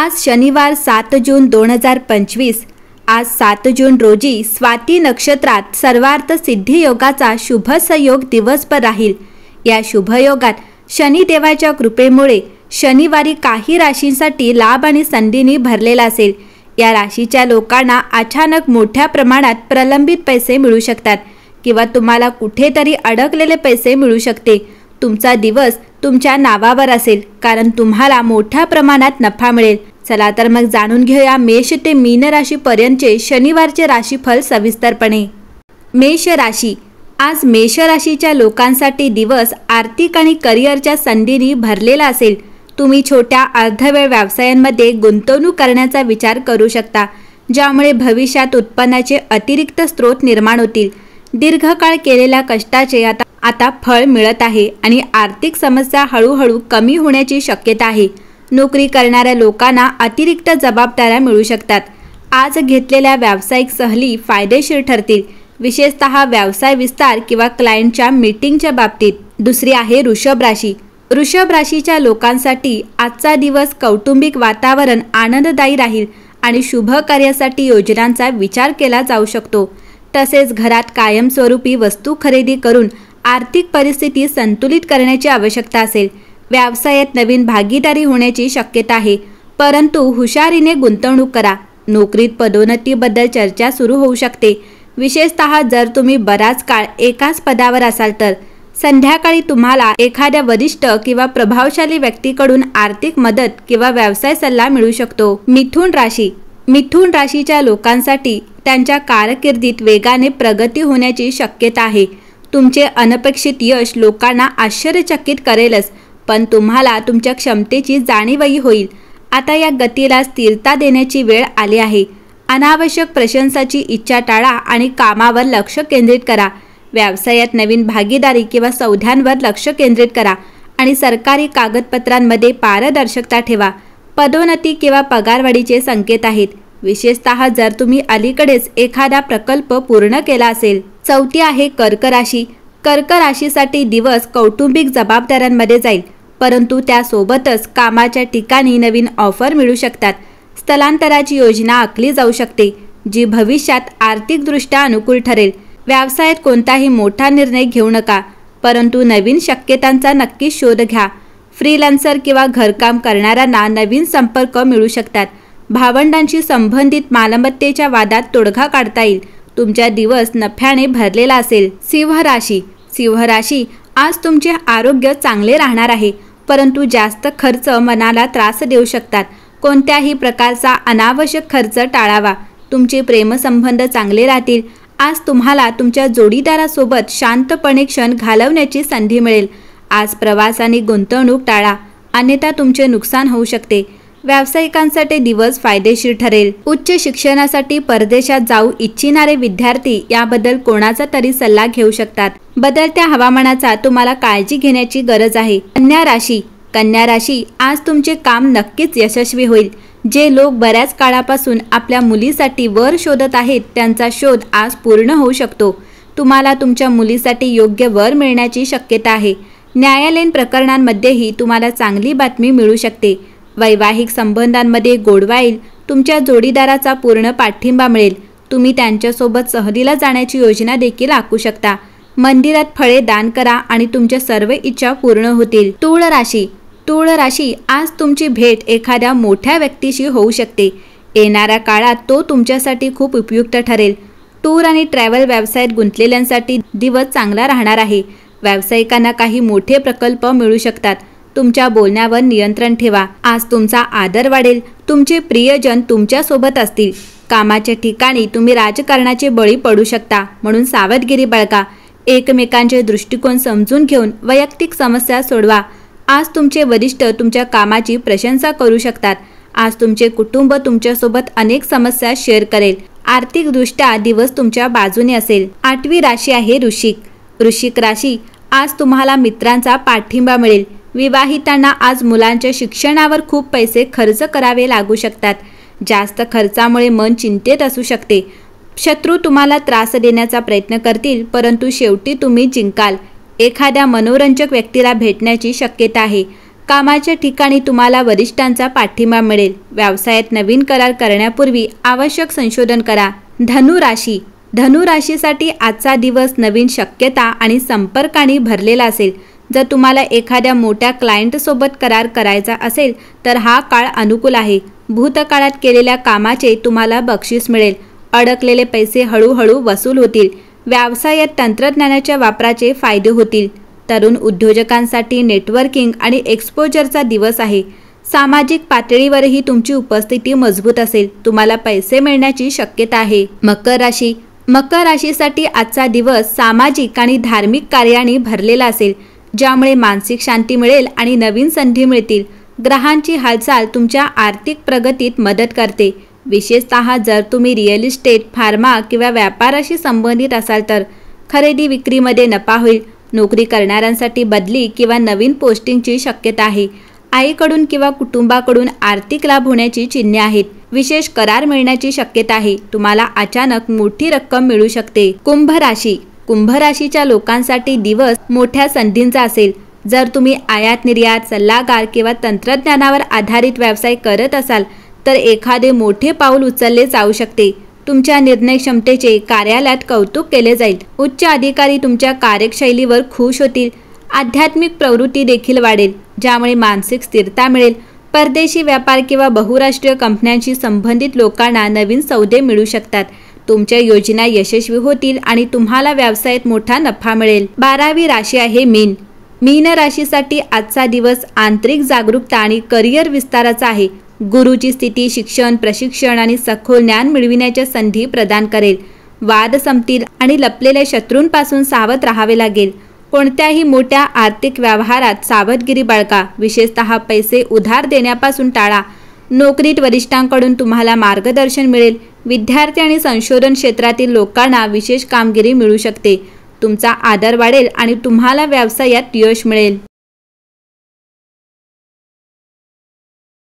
आज शनिवार 7 जून 2025। आज 7 जून रोजी स्वाती नक्षत्रात सर्वार्थ सिद्धी योगाचा शुभ संयोग दिवसभर राहील। या शुभयोगात शनिदेवाच्या कृपेमुळे शनिवारी काही राशींसाठी लाभ आणि संधींनी भरलेला असेल। या राशीच्या लोकांना अचानक मोठ्या प्रमाणात प्रलंबित पैसे मिळू शकतात किंवा तुम्हाला कुठेतरी अडकलेले पैसे मिळू शकते। तुमचा दिवस तुमच्या नावावर असेल कारण तुम्हाला मोठ्या प्रमाणात नफा मिळेल। चला तर मग जाणून घेऊया मेष ते मीन राशीपर्यंतचे शनिवारचे राशीफल सविस्तरपणे। मेष राशी। आज मेष राशीच्या लोकांसाठी दिवस आर्थिक आणि करिअरच्या संधींनी भरलेला असेल। तुम्ही छोट्या अर्धवेळ व्यवसायांमध्ये गुंतवणूक करण्याचा विचार करू शकता, ज्यामुळे भविष्यात उत्पन्नाचे अतिरिक्त स्रोत निर्माण होतील। दीर्घकाळ केलेल्या कष्टाचे आता फळ मिळत आहे आणि आर्थिक समस्या हळूहळू कमी होण्याची शक्यता आहे। नोकरी करणाऱ्या लोकांना अतिरिक्त जबाबदाऱ्या मिळू शकतात। आज घेतलेल्या व्यावसायिक सहली फायदेशीर ठरतील, विशेषतः व्यवसाय विस्तार किंवा क्लायंटच्या मीटिंगच्या बाबतीत। दुसरी आहे वृषभ राशी। वृषभ राशीच्या लोकांसाठी आजचा दिवस कौटुंबिक वातावरण आनंददायी राहील आणि शुभ कार्यासाठी योजनांचा विचार केला जाऊ शकतो। तसेच घरात कायमस्वरूपी वस्तू खरेदी करून आर्थिक परिस्थिती संतुलित करण्याची आवश्यकता असेल। व्यवसायात नवीन भागीदारी होण्याची शक्यता आहे, परंतु हुशारीने गुंतवणूक करा। नोकरीत पदोन्नतीबद्दल चर्चा सुरू होऊ शकते, विशेषतः जर तुम्ही बराच काळ एकाच पदावर असाल तर। संध्याकाळी तुम्हाला एखाद्या वरिष्ठ किंवा प्रभावशाली व्यक्तीकडून आर्थिक मदत किंवा व्यवसाय सल्ला मिळू शकतो। मिथुन राशी। मिथुन राशीच्या लोकांसाठी त्यांच्या कारकिर्दीत वेगाने प्रगती होण्याची शक्यता आहे। तुमचे अनपेक्षित यश लोकांना आश्चर्यचकित करेलच, पण तुम्हाला तुमच्या क्षमतेची जाणीवही होईल। आता या गतीला स्थिरता देण्याची वेळ आली आहे। अनावश्यक प्रशंसाची इच्छा टाळा आणि कामावर लक्ष केंद्रित करा। व्यवसायात नवीन भागीदारी किंवा सौद्यांवर लक्ष केंद्रित करा आणि सरकारी कागदपत्रांमध्ये पारदर्शकता ठेवा। पदोन्नती किंवा पगारवाढीचे संकेत आहेत, विशेषतः जर तुम्ही अलीकडेच एखादा प्रकल्प पूर्ण केला असेल। चौथी आहे कर्क राशी। कर्क राशीसाठी दिवस कौटुंबिक जबाबदाऱ्यांमध्ये जाईल, परंतु त्यासोबतच कामाच्या ठिकाणी नवीन ऑफर मिळू शकतात। स्थलांतराची योजना आखली जाऊ शकते, जी भविष्यात आर्थिकदृष्ट्या अनुकूल ठरेल। व्यवसायात कोणताही मोठा निर्णय घेऊ नका, परंतु नवीन शक्यतांचा नक्कीच शोध घ्या। फ्रीलान्सर किंवा घरकाम करणाऱ्यांना नवीन संपर्क मिळू शकतात। भावंडांशी संबंधित मालमत्तेच्या वादात तोडगा काढता येईल। तुमचा दिवस नफ्याने भरलेला असेल। सिंह राशी। सिंह राशी। आज तुमचे आरोग्य चांगले राहणार आहे, परंतु जास्त खर्च मनाला त्रास देऊ शकतात। कोणत्याही प्रकारचा अनावश्यक खर्च टाळावा। तुमचे प्रेमसंबंध चांगले राहतील। आज तुम्हाला तुमच्या जोडीदारासोबत शांतपणे क्षण घालवण्याची संधी मिळेल। आज प्रवास आणि गुंतवणूक टाळा, अन्यथा तुमचे नुकसान होऊ शकते। व्यावसायिकांसाठी दिवस फायदेशीर ठरेल। उच्च शिक्षणासाठी परदेशात जाऊ इच्छिणारे विद्यार्थी याबद्दल कोणाचा तरी सल्ला घेऊ शकतात। बदलत्या हवामानाचा तुम्हाला काळजी घेण्याची गरज आहे। कन्या राशी। कन्या राशी। आज तुमचे काम नक्कीच यशस्वी होईल। जे लोक बऱ्याच काळापासून आपल्या मुलीसाठी वर शोधत आहेत, त्यांचा शोध आज पूर्ण होऊ शकतो। तुम्हाला तुमच्या मुलीसाठी योग्य वर मिळण्याची शक्यता आहे। न्यायालयीन प्रकरणांमध्येही तुम्हाला चांगली बातमी मिळू शकते। वैवाहिक संबंधांमध्ये गोडवा येईल। तुमच्या जोडीदाराचा पूर्ण पाठिंबा मिळेल। तुम्ही त्यांच्यासोबत सहलीला जाण्याची योजना देखील आखू शकता। मंदिरात फळे दान करा आणि तुमच्या सर्व इच्छा पूर्ण होतील। तुळ राशी। तुळ राशी। आज तुमची भेट एखाद्या मोठ्या व्यक्तीशी होऊ शकते। येणाऱ्या काळात तो तुमच्यासाठी खूप उपयुक्त ठरेल। टूर आणि ट्रॅव्हल व्यवसायात गुंतलेल्यांसाठी दिवस चांगला राहणार आहे। व्यावसायिकांना काही मोठे प्रकल्प मिळू शकतात। तुमच्या बोलण्यावर नियंत्रण ठेवा। आज तुमचा आदर वाढेल। तुमचे प्रियजन तुमच्या सोबत असतील। कामाच्या ठिकाणी तुम्ही राजकारणाचे बळी पडू शकता, म्हणून सावधगिरी बाळगा। एकमेकांचे दृष्टिकोन समजून घेऊन वैयक्तिक समस्या सोडवा। आज तुमचे वरिष्ठ तुमच्या कामाची प्रशंसा करू शकतात। आज तुमचे कुटुंब तुमच्यासोबत अनेक समस्या शेअर करेल। आर्थिकदृष्ट्या दिवस तुमच्या बाजूने असेल। आठवी राशी आहे वृश्चिक। वृश्चिक राशी। आज तुम्हाला मित्रांचा पाठिंबा मिळेल। विवाहितांना आज मुलांच्या शिक्षणावर खूप पैसे खर्च करावे लागू शकतात। जास्त खर्चामुळे मन चिंतेत असू शकते। शत्रू तुम्हाला त्रास देण्याचा प्रयत्न करतील, परंतु शेवटी तुम्ही जिंकाल। एखाद्या मनोरंजक व्यक्तीला भेटण्याची शक्यता आहे। कामाच्या ठिकाणी तुम्हाला वरिष्ठांचा पाठिंबा मिळेल. व्यवसायात नवीन करार करण्यापूर्वी आवश्यक संशोधन करा. धनु राशी. धनु राशीसाठी आजचा दिवस नवीन शक्यता आणि संपर्कांनी भरलेला असेल. जर तुम्हाला एखाद्या मोठ्या क्लायंटसोबत करार करायचा असेल तर हा काळ अनुकूल आहे. भूतकाळात केलेल्या कामाचे तुम्हाला बक्षीस मिळेल. अडकलेले पैसे हळूहळू वसूल होतील. व्यवसायात तंत्रज्ञानाच्या वापराचे फायदे होतील. तरुण उद्योजकांसाठी नेटवर्किंग आणि एक्सपोजरचा दिवस आहे. सामाजिक पातळीवरही तुमची उपस्थिती मजबूत असेल. तुम्हाला पैसे मिळण्याची शक्यता आहे. मकर राशी. मकर राशीसाठी आजचा दिवस सामाजिक आणि धार्मिक कार्यांनी भरलेला असेल, ज्यामुळे मानसिक शांती मिळेल आणि नवीन संधी मिळतील. ग्रहांची हालचाल तुमच्या आर्थिक प्रगतीत मदत करते. विशेषतः जर तुम्ही रिअल इस्टेट, फार्मा किंवा व्यापाराशी संबंधित असाल तर खरेदी विक्रीमध्ये नफा होईल. नोकरी करणाऱ्यांसाठी बदली किंवा नवीन पोस्टिंगची शक्यता आहे. आईकडून किंवा कुटुंबाकडून आर्थिक लाभ होण्याची चिन्हे आहेत. विशेष करार मिळण्याची शक्यता आहे. तुम्हाला अचानक मोठी रक्कम मिळू शकते. कुंभ राशी. कुंभ राशीच्या लोकांसाठी दिवस मोठ्या संधींचा असेल. जर तुम्ही आयात निर्यात, सल्लागार किंवा तंत्रज्ञानावर आधारित व्यवसाय करत असाल तर एखादे मोठे पाऊल उचलले जाऊ शकते. तुमच्या निर्णय क्षमतेचे कार्यालयात कौतुक केले जाईल. उच्च अधिकारी तुमच्या कार्यशैलीवर खुश होतील. आध्यात्मिक प्रवृत्ती देखील वाढेल, ज्यामुळे मानसिक स्थिरता मिळेल. परदेशी व्यापार किंवा बहुराष्ट्रीय कंपन्यांशी संबंधित लोकांना नवीन सौदे मिळू शकतात. तुमच्या योजना यशस्वी होतील आणि तुम्हाला व्यवसायात मोठा नफा मिळेल. 12वी राशी आहे मीन. मीन राशीसाठी आजचा दिवस आंतरिक जागरूकता आणि करिअर विस्ताराचा आहे. गुरुची स्थिती शिक्षण, प्रशिक्षण आणि सखोल ज्ञान मिळविण्याच्या संधी प्रदान करेल. वाद संपतील आणि लपलेल्या शत्रूंपासून सावध राहावे लागेल. कोणत्याही मोठ्या आर्थिक व्यवहारात सावधगिरी बाळगा. विशेषतः पैसे उधार देण्यापासून टाळा. नोकरीत वरिष्ठांकडून तुम्हाला मार्गदर्शन मिळेल. विद्यार्थी आणि संशोधन क्षेत्रातील लोकांना विशेष कामगिरी मिळू शकते. तुमचा आदर वाढेल आणि तुम्हाला व्यवसायात यश मिळेल.